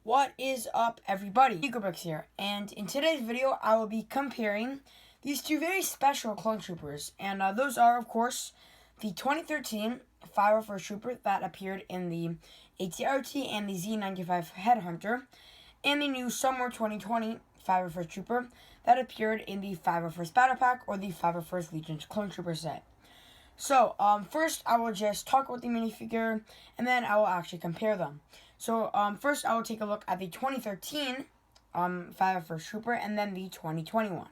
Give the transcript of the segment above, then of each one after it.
What is up, everybody? EcoBricks here, and in today's video I will be comparing these two very special clone troopers, and those are, of course, the 2013 501st Trooper that appeared in the AT-RT and the Z95 Headhunter, and the new Summer 2020 501st Trooper that appeared in the 501st Battle Pack or the 501st Legion's Clone Trooper set. So, first I will just talk about the minifigure, and then I will actually compare them. So, first I will take a look at the 2013 501st Trooper, and then the 2021.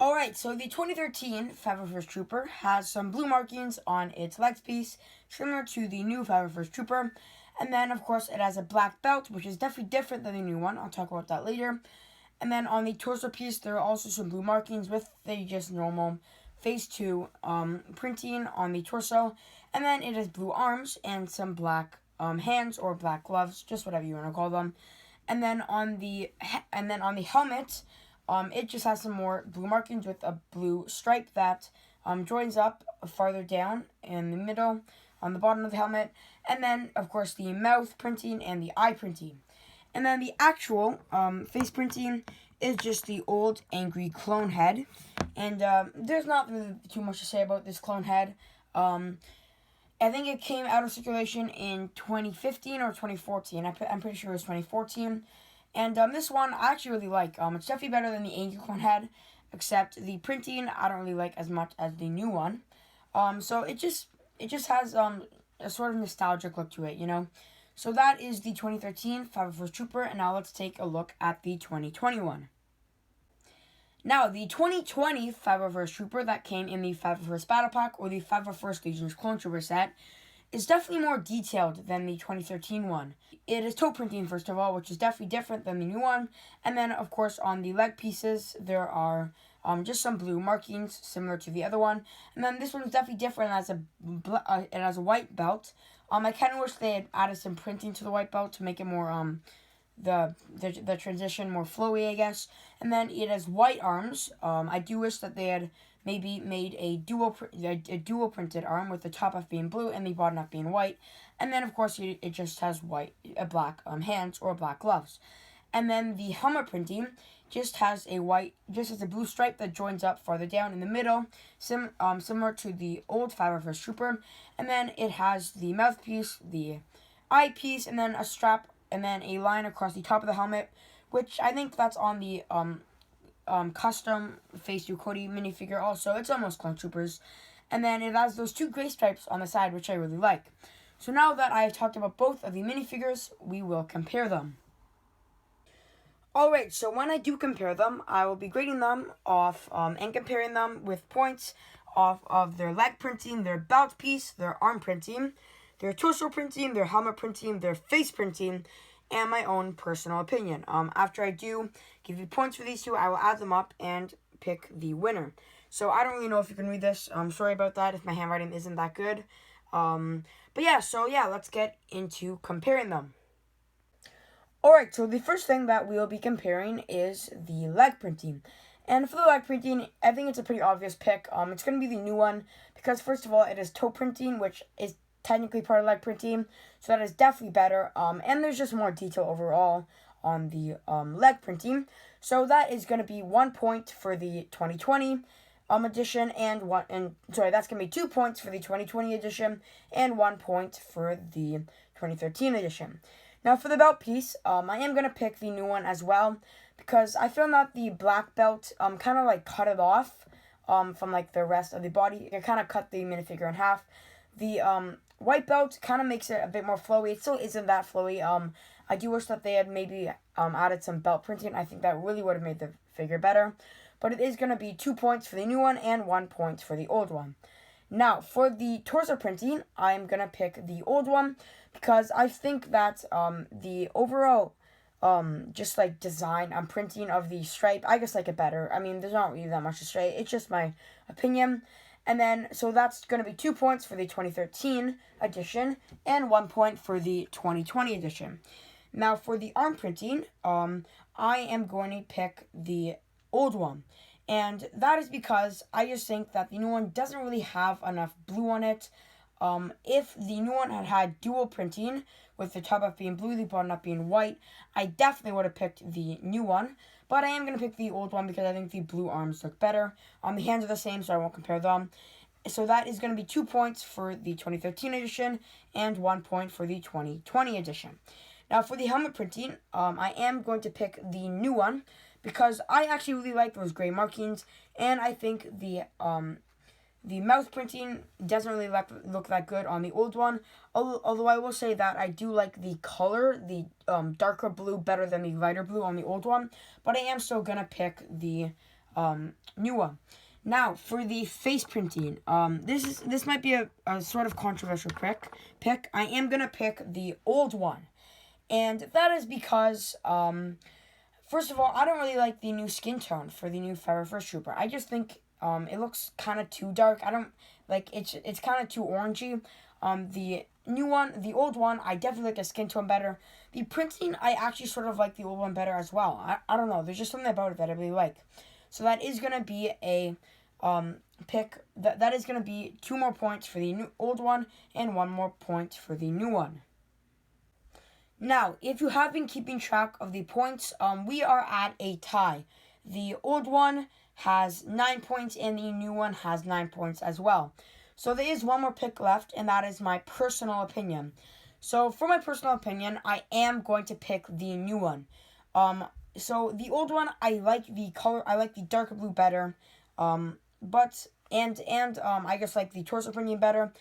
Alright, so the 2013 501st Trooper has some blue markings on its leg piece, similar to the new 501st Trooper. And then, of course, it has a black belt, which is definitely different than the new one. I'll talk about that later. And then on the torso piece, there are also some blue markings with the just normal Phase 2 printing on the torso. And then it has blue arms and some black hands or black gloves, just whatever you want to call them. And then on the helmet, it just has some more blue markings with a blue stripe that joins up farther down in the middle on the bottom of the helmet. And then, of course, the mouth printing and the eye printing. And then the actual face printing is just the old angry clone head. And there's not really too much to say about this clone head. I think it came out of circulation in 2015 or 2014. I'm pretty sure it was 2014. And this one I actually really like. It's definitely better than the angry clone head, except the printing I don't really like as much as the new one. So it just has a sort of nostalgic look to it, you know. So that is the 2013 501st Trooper, and now let's take a look at the 2021. Now, the 2020 501st Trooper that came in the 501st Battle Pack or the 501st Legion's Clone Trooper set is definitely more detailed than the 2013 one. It is toe printing, first of all, which is definitely different than the new one. And then, of course, on the leg pieces, there are just some blue markings similar to the other one. And then this one is definitely different. It has a white belt. I kind of wish they had added some printing to the white belt to make it more the transition more flowy, I guess. And then it has white arms. I do wish that they had maybe made a dual printed arm with the top half being blue and the bottom half being white. And then, of course, it just has black hands or black gloves. And then the helmet printing just has a blue stripe that joins up farther down in the middle, similar to the old 501st Trooper. And then it has the mouthpiece, the eyepiece, and then a strap, and then a line across the top of the helmet, which I think that's on the custom Phase 2 Cody minifigure also. It's almost Clone Troopers. And then it has those two gray stripes on the side, which I really like. So now that I have talked about both of the minifigures, we will compare them. Alright, so when I do compare them, I will be grading them off and comparing them with points off of their leg printing, their belt piece, their arm printing, their torso printing, their helmet printing, their face printing, and my own personal opinion. After I do give you points for these two, I will add them up and pick the winner. So I don't really know if you can read this. I'm sorry about that if my handwriting isn't that good. But yeah, let's get into comparing them. Alright, so the first thing that we will be comparing is the leg printing. And for the leg printing, I think it's a pretty obvious pick. It's going to be the new one because, first of all, it is toe printing, which is technically part of leg printing, so that is definitely better. And there's just more detail overall on the leg printing. So that is going to be 1 point for the 2020 edition, that's going to be 2 points for the 2020 edition, and 1 point for the 2013 edition. Now, for the belt piece, I am going to pick the new one as well, because I feel that the black belt kind of like cut it off from like the rest of the body. It kind of cut the minifigure in half. The white belt kind of makes it a bit more flowy. It still isn't that flowy. I do wish that they had maybe added some belt printing. I think that really would have made the figure better. But it is going to be 2 points for the new one and 1 point for the old one. Now, for the torso printing, I'm going to pick the old one because I think that the overall just like design and printing of the stripe, I just like it better. I mean, there's not really that much to say. It's just my opinion. And then, so that's going to be 2 points for the 2013 edition and 1 point for the 2020 edition. Now, for the arm printing, I am going to pick the old one. And that is because I just think that the new one doesn't really have enough blue on it. If the new one had had dual printing, with the top half being blue, the bottom half being white, I definitely would have picked the new one. But I am going to pick the old one because I think the blue arms look better. The hands are the same, so I won't compare them. So that is going to be 2 points for the 2013 edition and 1 point for the 2020 edition. Now for the helmet printing, I am going to pick the new one because I actually really like those gray markings, and I think the mouth printing doesn't really look that good on the old one. Although I will say that I do like the color, the darker blue, better than the lighter blue on the old one. But I am still going to pick the new one. Now, for the face printing, this might be a sort of controversial pick. I am going to pick the old one. And that is because, first of all, I don't really like the new skin tone for the new Fire First Trooper. I just think it looks kind of too dark. I don't like it's kind of too orangey. The new one, the old one, I definitely like the skin tone better. The printing, I actually sort of like the old one better as well. I don't know. There's just something about it that I really like. So that is gonna be a pick. That is gonna be 2 more points for the old one and 1 more point for the new one. Now, if you have been keeping track of the points, we are at a tie. The old one has 9 points and the new one has 9 points as well. So there is 1 more pick left, and that is my personal opinion. So for my personal opinion, I am going to pick the new one. So the old one, I like the color, I like the darker blue better. But I just like the torso printing better,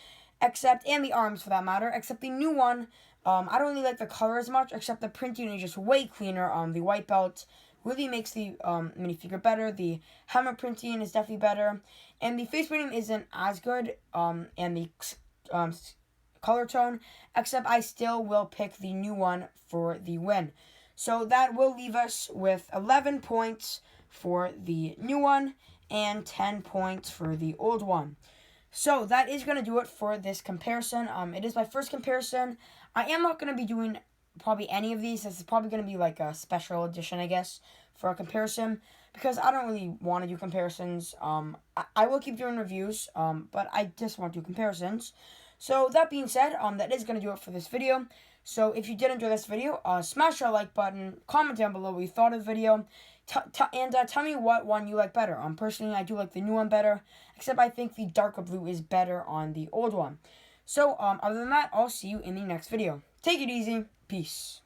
and the arms for that matter. Except the new one, I don't really like the color as much. Except the printing is just way cleaner. The white belt really makes the minifigure better. The helmet printing is definitely better, and the face printing isn't as good. And the color tone. Except I still will pick the new one for the win. So that will leave us with 11 points for the new one and 10 points for the old one. So that is going to do it for this comparison. It is my first comparison. I am not going to be doing probably any of these. This is probably going to be like a special edition, I guess, for a comparison, because I don't really want to do comparisons. I will keep doing reviews, but I just want to do comparisons. So that being said, that is going to do it for this video. So if you did enjoy this video, smash that like button, comment down below what you thought of the video, and tell me what one you like better. Personally, I do like the new one better, except I think the darker blue is better on the old one. So other than that, I'll see you in the next video. Take it easy. Peace.